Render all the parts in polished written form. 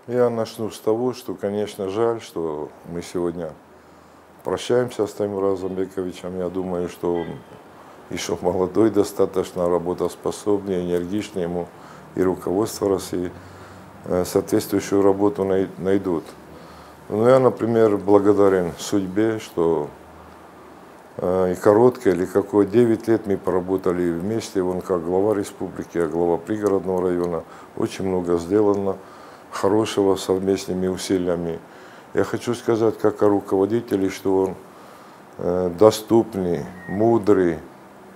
Я начну с того, что, конечно, жаль, что мы сегодня прощаемся с Таймуразом Бековичем. Я думаю, что он еще молодой достаточно, работоспособный, энергичный, ему и руководство России соответствующую работу найдут. Но я, например, благодарен судьбе, что и короткое, или какое, 9 лет мы поработали вместе, он как глава республики, а глава пригородного района. Очень много сделано хорошего совместными усилиями. Я хочу сказать, как о руководителе, что он доступный, мудрый,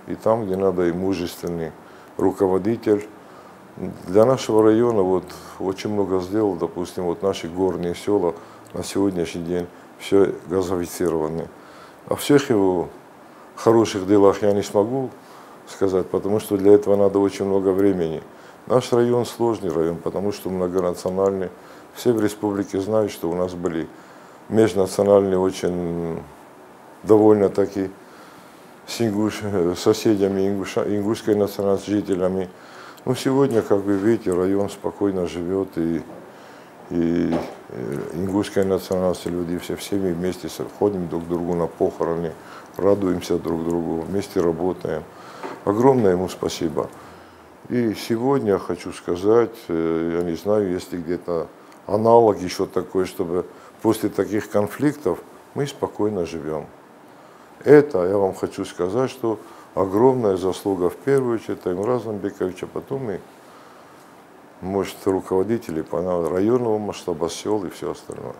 и там, где надо, и мужественный руководитель. Для нашего района вот очень много сделал, допустим, вот наши горные села на сегодняшний день все газифицированы. О всех его хороших делах я не смогу сказать, потому что для этого надо очень много времени. Наш район сложный район, потому что многонациональный. Все в республике знают, что у нас были межнациональные, очень довольно-таки с соседями ингушской национальности, жителями. Но сегодня, как вы видите, район спокойно живет, и ингушской национальности люди все всеми вместе ходим друг к другу на похороны, радуемся друг другу, вместе работаем. Огромное ему спасибо. И сегодня хочу сказать, я не знаю, есть ли где-то аналог еще такой, чтобы после таких конфликтов мы спокойно живем. Это я вам хочу сказать, что огромная заслуга в первую очередь Таймураза Бековича, потом и, может, руководителей районного масштаба, сел и все остальное.